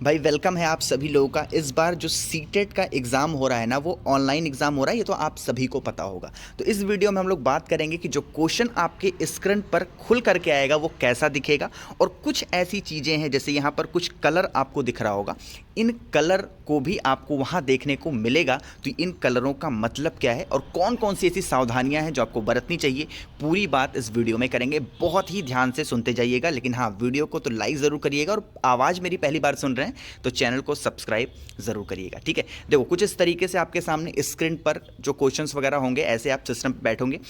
भाई वेलकम है आप सभी लोगों का। इस बार जो सीटेट का एग्ज़ाम हो रहा है ना, वो ऑनलाइन एग्ज़ाम हो रहा है, ये तो आप सभी को पता होगा। तो इस वीडियो में हम लोग बात करेंगे कि जो क्वेश्चन आपके स्क्रीन पर खुल करके आएगा वो कैसा दिखेगा, और कुछ ऐसी चीज़ें हैं जैसे यहाँ पर कुछ कलर आपको दिख रहा होगा, इन कलर को भी आपको वहाँ देखने को मिलेगा। तो इन कलरों का मतलब क्या है और कौन कौन सी ऐसी सावधानियाँ हैं जो आपको बरतनी चाहिए, पूरी बात इस वीडियो में करेंगे। बहुत ही ध्यान से सुनते जाइएगा, लेकिन हाँ, वीडियो को तो लाइक ज़रूर करिएगा, और आवाज़ मेरी पहली बार सुन रहे हैं तो चैनल को सब्सक्राइब ज़रूर करिएगा। ठीक है, देखो कुछ इस तरीके से आपके सामने स्क्रीन पर जो क्वेश्चंस वगैरह होंगे, ऐसे आप सिस्टम पर बैठोगे।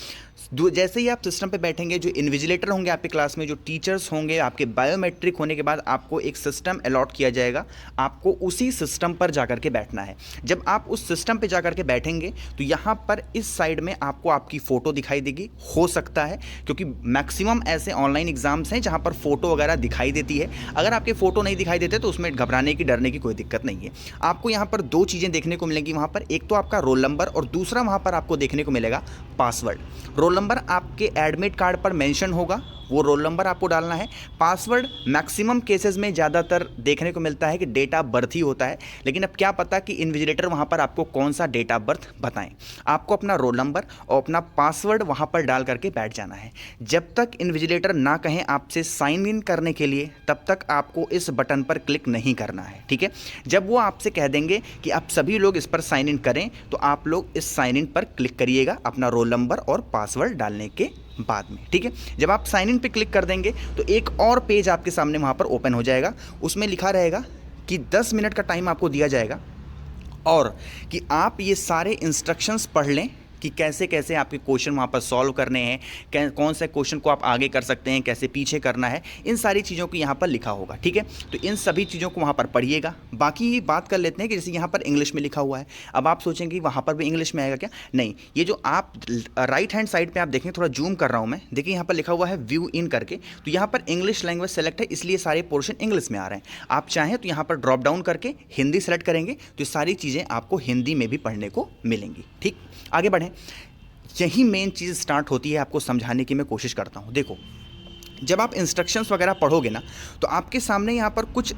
जैसे ही आप सिस्टम पे बैठेंगे, जो इन्विजिलेटर होंगे आपके क्लास में, जो टीचर्स होंगे, आपके बायोमेट्रिक होने के बाद आपको एक सिस्टम अलॉट किया जाएगा। आपको उसी सिस्टम पर जाकर के बैठना है। जब आप उस सिस्टम पे जाकर के बैठेंगे तो यहाँ पर इस साइड में आपको आपकी फ़ोटो दिखाई देगी। हो सकता है, क्योंकि मैक्सिमम ऐसे ऑनलाइन एग्जाम्स हैं जहाँ पर फ़ोटो वगैरह दिखाई देती है। अगर आपके फ़ोटो नहीं दिखाई देते तो उसमें घबराने की, डरने की कोई दिक्कत नहीं है। आपको यहाँ पर दो चीज़ें देखने को मिलेंगी वहाँ पर, एक तो आपका रोल नंबर, और दूसरा वहाँ पर आपको देखने को मिलेगा पासवर्ड। रोल नंबर आपके एडमिट कार्ड पर मेंशन होगा, वो रोल नंबर आपको डालना है। पासवर्ड मैक्सिमम केसेस में ज़्यादातर देखने को मिलता है कि डेट ऑफ बर्थ ही होता है, लेकिन अब क्या पता कि इन्विजिलेटर वहाँ पर आपको कौन सा डेट ऑफ बर्थ बताएं। आपको अपना रोल नंबर और अपना पासवर्ड वहाँ पर डाल करके बैठ जाना है। जब तक इन्विजिलेटर ना कहें आपसे साइन इन करने के लिए, तब तक आपको इस बटन पर क्लिक नहीं करना है। ठीक है, जब वो आपसे कह देंगे कि आप सभी लोग इस पर साइन इन करें, तो आप लोग इस साइन इन पर क्लिक करिएगा अपना रोल नंबर और पासवर्ड डालने के बाद में। ठीक है, जब आप साइन इन पे क्लिक कर देंगे तो एक और पेज आपके सामने वहाँ पर ओपन हो जाएगा। उसमें लिखा रहेगा कि 10 मिनट का टाइम आपको दिया जाएगा, और कि आप ये सारे इंस्ट्रक्शंस पढ़ लें कि कैसे कैसे आपके क्वेश्चन वहाँ पर सॉल्व करने हैं, कौन से क्वेश्चन को आप आगे कर सकते हैं, कैसे पीछे करना है, इन सारी चीज़ों को यहाँ पर लिखा होगा। ठीक है, तो इन सभी चीज़ों को वहाँ पर पढ़िएगा। बाकी बात कर लेते हैं कि जैसे यहाँ पर इंग्लिश में लिखा हुआ है, अब आप सोचेंगे कि वहाँ पर भी इंग्लिश में आएगा क्या? नहीं, ये जो आप राइट हैंड साइड पर आप देखें, थोड़ा जूम कर रहा हूँ मैं, देखिए यहाँ पर लिखा हुआ है व्यू इन करके, तो यहाँ पर इंग्लिश लैंग्वेज सेलेक्ट है, इसलिए सारे पोर्शन इंग्लिश में आ रहे हैं। आप चाहें तो यहाँ पर ड्रॉप डाउन करके हिंदी सेलेक्ट करेंगे तो सारी चीज़ें आपको हिंदी में भी पढ़ने को मिलेंगी। ठीक, आगे बढ़ें। यही मेन चीज़ स्टार्ट होती है, आपको समझाने की मैं कोशिश करता हूँ। देखो, जब आप इंस्ट्रक्शंस वगैरह पढ़ोगे ना, तो आपके सामने यहाँ पर कुछ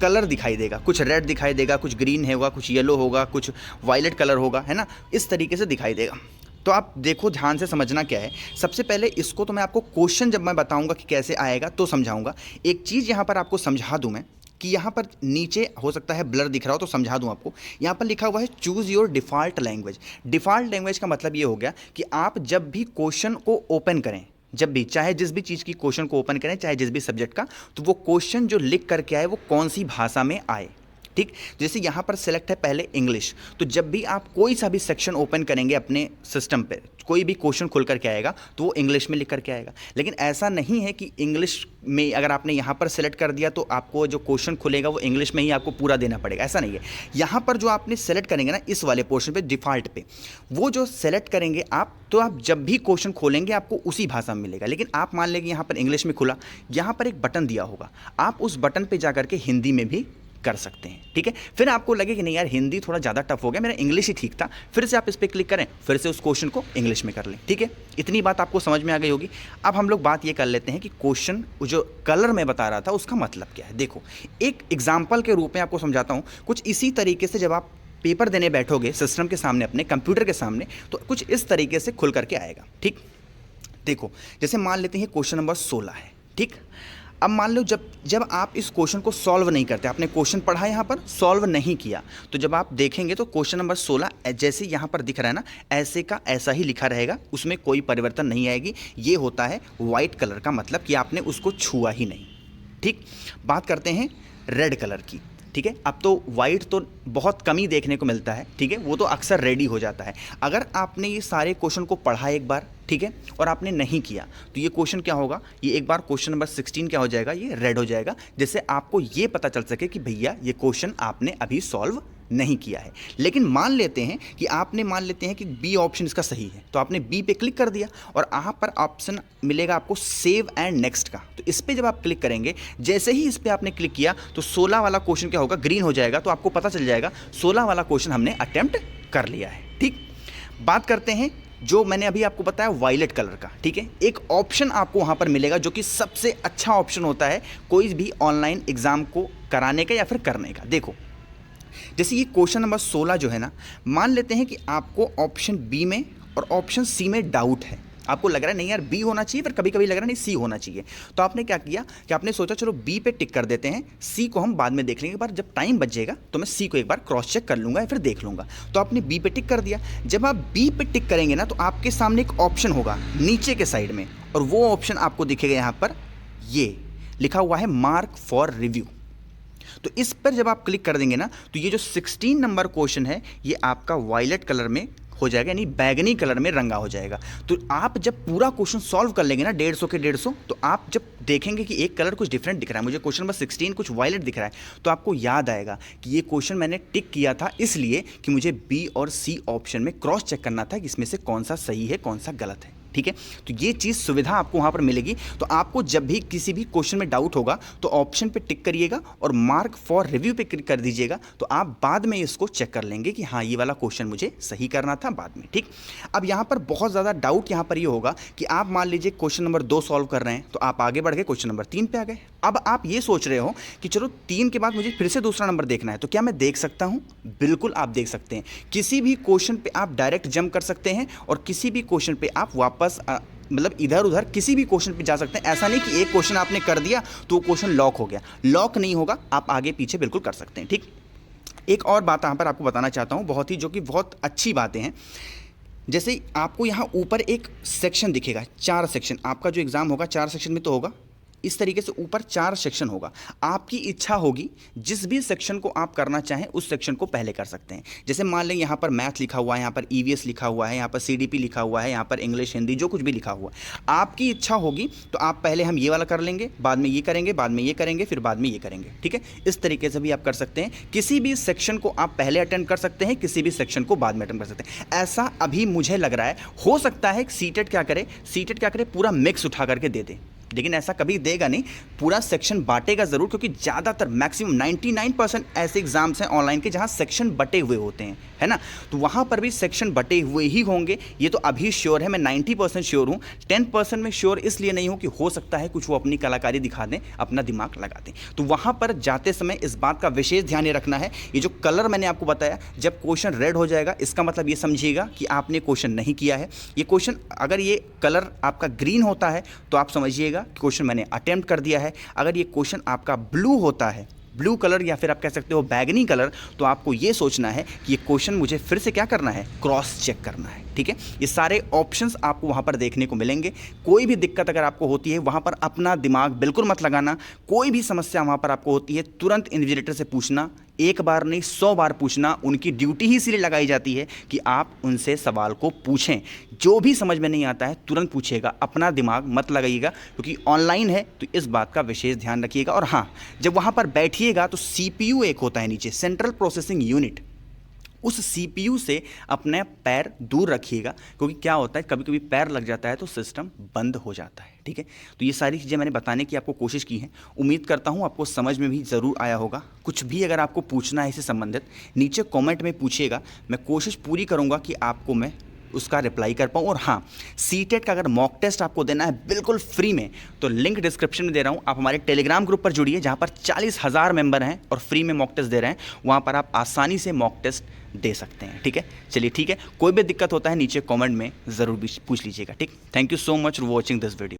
कलर दिखाई देगा, कुछ रेड दिखाई देगा, कुछ ग्रीन होगा, कुछ येलो होगा, कुछ वायलेट कलर होगा, है ना, इस तरीके से दिखाई देगा। तो आप देखो, ध्यान से समझना क्या है। सबसे पहले इसको तो मैं आपको क्वेश्चन जब मैं बताऊंगा कि कैसे आएगा तो समझाऊंगा। एक चीज़ यहाँ पर आपको समझा दूँ मैं कि यहाँ पर नीचे हो सकता है ब्लर दिख रहा हो, तो समझा दूँ आपको। यहाँ पर लिखा हुआ है choose your default language. Default language का मतलब ये हो गया कि आप जब भी क्वेश्चन को ओपन करें, जब भी, चाहे जिस भी चीज़ की क्वेश्चन को ओपन करें, चाहे जिस भी सब्जेक्ट का, तो वो क्वेश्चन जो लिख करके आए वो कौन सी भाषा में आए। ठीक, जैसे यहाँ पर सेलेक्ट है पहले इंग्लिश, तो जब भी आप कोई सा भी सेक्शन ओपन करेंगे अपने सिस्टम पे, कोई भी क्वेश्चन खुल करके आएगा तो वो इंग्लिश में लिख करके आएगा। लेकिन ऐसा नहीं है कि इंग्लिश में अगर आपने यहाँ पर सेलेक्ट कर दिया तो आपको जो क्वेश्चन खुलेगा वो इंग्लिश में ही आपको पूरा देना पड़ेगा, ऐसा नहीं है। यहाँ पर जो आपने सेलेक्ट करेंगे ना, इस वाले पोर्शन पे, डिफ़ॉल्ट पे, वो जो सेलेक्ट करेंगे आप, तो आप जब भी क्वेश्चन खोलेंगे आपको उसी भाषा में मिलेगा। लेकिन आप मान लेंगे यहाँ पर इंग्लिश में खुला, यहाँ पर एक बटन दिया होगा, आप उस बटन पर जा करके हिंदी में भी कर सकते हैं। ठीक है, फिर आपको लगे कि नहीं यार, हिंदी थोड़ा ज़्यादा टफ हो गया, मेरा इंग्लिश ही ठीक था, फिर से आप इस पर क्लिक करें, फिर से उस क्वेश्चन को इंग्लिश में कर लें। ठीक है, इतनी बात आपको समझ में आ गई होगी। अब हम लोग बात ये कर लेते हैं कि क्वेश्चन जो कलर में बता रहा था उसका मतलब क्या है। देखो, एक एग्जाम्पल के रूप में आपको समझाता हूँ। कुछ इसी तरीके से जब आप पेपर देने बैठोगे सिस्टम के सामने, अपने कंप्यूटर के सामने, तो कुछ इस तरीके से खुल करके आएगा। ठीक, देखो, जैसे मान लेते हैं क्वेश्चन नंबर 16 है। ठीक, अब मान लो जब आप इस क्वेश्चन को सॉल्व नहीं करते, आपने क्वेश्चन पढ़ा, यहाँ पर सॉल्व नहीं किया, तो जब आप देखेंगे तो क्वेश्चन नंबर 16 जैसे यहाँ पर दिख रहा है ना, ऐसे का ऐसा ही लिखा रहेगा, उसमें कोई परिवर्तन नहीं आएगी। ये होता है वाइट कलर का मतलब कि आपने उसको छुआ ही नहीं। ठीक, बात करते हैं रेड कलर की। ठीक है, अब तो वाइट तो बहुत कम ही देखने को मिलता है। ठीक है, वो तो अक्सर रेडी हो जाता है। अगर आपने ये सारे क्वेश्चन को पढ़ा एक बार, ठीक है, और आपने नहीं किया, तो ये क्वेश्चन क्या होगा, ये एक बार क्वेश्चन नंबर 16 क्या हो जाएगा, ये रेड हो जाएगा, जिससे आपको ये पता चल सके कि भैया ये क्वेश्चन आपने अभी सॉल्व नहीं किया है। लेकिन मान लेते हैं कि बी ऑप्शन इसका सही है, तो आपने बी पे क्लिक कर दिया और यहाँ पर ऑप्शन मिलेगा आपको सेव एंड नेक्स्ट का। तो इस पर जब आप क्लिक करेंगे, जैसे ही इस पर आपने क्लिक किया तो 16 वाला क्वेश्चन क्या होगा, ग्रीन हो जाएगा, तो आपको पता चल जाएगा 16 वाला क्वेश्चन हमने अटेम्प्ट कर लिया है। ठीक, बात करते हैं जो मैंने अभी आपको बताया वायलेट कलर का, ठीक है। एक ऑप्शन आपको वहाँ पर मिलेगा जो कि सबसे अच्छा ऑप्शन होता है कोई भी ऑनलाइन एग्ज़ाम को कराने का या फिर करने का। देखो जैसे ये क्वेश्चन नंबर 16 जो है ना, मान लेते हैं कि आपको ऑप्शन बी में और ऑप्शन सी में डाउट है, आपको लग रहा है नहीं यार बी होना चाहिए, फिर कभी कभी लग रहा है नहीं सी होना चाहिए, तो आपने क्या किया कि आपने सोचा चलो बी पे टिक कर देते हैं, सी को हम बाद में देख लेंगे, एक बार जब टाइम बचेगा तो मैं सी को एक बार क्रॉस चेक कर लूँगा या फिर देख लूँगा। तो आपने बी पे टिक कर दिया। जब आप बी पे टिक करेंगे ना तो आपके सामने एक ऑप्शन होगा नीचे के साइड में, और वो ऑप्शन आपको दिखेगा यहाँ पर, ये लिखा हुआ है मार्क फॉर रिव्यू। तो इस पर जब आप क्लिक कर देंगे ना तो ये जो 16 नंबर क्वेश्चन है ये आपका वायलेट कलर में हो जाएगा, यानी बैगनी कलर में रंगा हो जाएगा। तो आप जब पूरा क्वेश्चन सॉल्व कर लेंगे ना 150 के 150, तो आप जब देखेंगे कि एक कलर कुछ डिफरेंट दिख रहा है, मुझे क्वेश्चन नंबर 16 कुछ वायलेट दिख रहा है, तो आपको याद आएगा कि ये क्वेश्चन मैंने टिक किया था इसलिए कि मुझे बी और सी ऑप्शन में क्रॉस चेक करना था कि इसमें से कौन सा सही है कौन सा गलत है, ठीक है। तो ये चीज़ सुविधा आपको वहाँ पर मिलेगी। तो आपको जब भी किसी भी क्वेश्चन में डाउट होगा तो ऑप्शन पे टिक करिएगा और मार्क फॉर रिव्यू पे क्लिक कर दीजिएगा, तो आप बाद में इसको चेक कर लेंगे कि हाँ ये वाला क्वेश्चन मुझे सही करना था बाद में, ठीक। अब यहाँ पर बहुत ज़्यादा डाउट यहाँ पर ये होगा कि आप मान लीजिए क्वेश्चन नंबर 2 सॉल्व कर रहे हैं, तो आप आगे बढ़ गए क्वेश्चन नंबर 3 पे आ गए। अब आप ये सोच रहे हो कि चलो 3 के बाद मुझे फिर से दूसरा नंबर देखना है, तो क्या मैं देख सकता हूँ? बिल्कुल आप देख सकते हैं। किसी भी क्वेश्चन पे आप डायरेक्ट जंप कर सकते हैं और किसी भी क्वेश्चन पे आप वापस मतलब इधर उधर किसी भी क्वेश्चन पे जा सकते हैं। ऐसा नहीं कि एक क्वेश्चन आपने कर दिया तो वो क्वेश्चन लॉक हो गया, लॉक नहीं होगा, आप आगे पीछे बिल्कुल कर सकते हैं, ठीक। एक और बात यहाँ पर आपको बताना चाहता हूँ, बहुत ही जो कि बहुत अच्छी बातें हैं। जैसे आपको यहाँ ऊपर एक सेक्शन दिखेगा, 4 सेक्शन, आपका जो एग्ज़ाम होगा 4 सेक्शन में तो होगा, इस तरीके से ऊपर 4 सेक्शन होगा। आपकी इच्छा होगी जिस भी सेक्शन को आप करना चाहें उस सेक्शन को पहले कर सकते हैं। जैसे मान लें यहाँ पर मैथ लिखा हुआ है, यहाँ पर ईवीएस लिखा हुआ है, यहाँ पर सीडीपी लिखा हुआ है, यहाँ पर इंग्लिश हिंदी जो कुछ भी लिखा हुआ है, आपकी इच्छा होगी तो आप पहले हम ये वाला कर लेंगे, बाद में ये करेंगे, बाद में ये करेंगे, फिर बाद में ये करेंगे, ठीक है। इस तरीके से भी आप कर सकते हैं। किसी भी सेक्शन को आप पहले अटेंड कर सकते हैं, किसी भी सेक्शन को बाद में अटेंड कर सकते हैं। ऐसा अभी मुझे लग रहा है, हो सकता है सीटेट क्या करे, सीटेट क्या करे, पूरा मिक्स उठा करके दे दे, लेकिन ऐसा कभी देगा नहीं, पूरा सेक्शन बांटेगा ज़रूर, क्योंकि ज़्यादातर मैक्सिमम 99% ऐसे एग्जाम्स हैं ऑनलाइन के जहाँ सेक्शन बटे हुए होते हैं, है ना। तो वहाँ पर भी सेक्शन बटे हुए ही होंगे, ये तो अभी श्योर है, मैं 90% श्योर हूँ। 10% में श्योर इसलिए नहीं हूँ कि हो सकता है कुछ वो अपनी कलाकारी दिखा दें, अपना दिमाग लगा दें। तो वहाँ पर जाते समय इस बात का विशेष ध्यान ये रखना है, ये जो कलर मैंने आपको बताया, जब क्वेश्चन रेड हो जाएगा इसका मतलब ये समझिएगा कि आपने क्वेश्चन नहीं किया है। ये क्वेश्चन अगर ये कलर आपका ग्रीन होता है तो आप समझिएगा क्वेश्चन मैंने अटेम्प्ट कर दिया है। अगर ये क्वेश्चन आपका ब्लू होता है, ब्लू कलर या फिर आप कह सकते हो बैगनी कलर, तो आपको ये सोचना है कि ये क्वेश्चन मुझे फिर से क्या करना है, क्रॉस चेक करना है, ठीक है। ये सारे ऑप्शंस आपको वहाँ पर देखने को मिलेंगे। कोई भी दिक्कत अगर आपको होती है वहाँ पर अपना दिमाग बिल्कुल मत लगाना। कोई भी समस्या वहाँ पर आपको होती है तुरंत इन्विजिलेटर से पूछना, एक बार नहीं 100 बार पूछना। उनकी ड्यूटी ही इसलिए लगाई जाती है कि आप उनसे सवाल को पूछें। जो भी समझ में नहीं आता है तुरंत पूछिएगा, अपना दिमाग मत लगाइएगा, क्योंकि ऑनलाइन है तो इस बात का विशेष ध्यान रखिएगा। और हाँ, जब वहाँ पर बैठिएगा तो CPU एक होता है नीचे, सेंट्रल प्रोसेसिंग यूनिट, उस CPU से अपने पैर दूर रखिएगा, क्योंकि क्या होता है कभी कभी पैर लग जाता है तो सिस्टम बंद हो जाता है, ठीक है। तो ये सारी चीज़ें मैंने बताने की आपको कोशिश की है। उम्मीद करता हूँ आपको समझ में भी ज़रूर आया होगा। कुछ भी अगर आपको पूछना है इससे संबंधित नीचे कमेंट में पूछिएगा, मैं कोशिश पूरी करूँगा कि आपको मैं उसका रिप्लाई कर पाऊँ। और हाँ, सीटेट का अगर मॉक टेस्ट आपको देना है बिल्कुल फ्री में, तो लिंक डिस्क्रिप्शन में दे रहा हूँ। आप हमारे टेलीग्राम ग्रुप पर जुड़िए जहाँ पर 40,000 मेंबर हैं और फ्री में मॉक टेस्ट दे रहे हैं। वहाँ पर आप आसानी से मॉक टेस्ट दे सकते हैं, ठीक है। चलिए ठीक है, कोई भी दिक्कत होता है नीचे कमेंट में ज़रूर पूछ लीजिएगा, ठीक। Thank you so much for watching this video.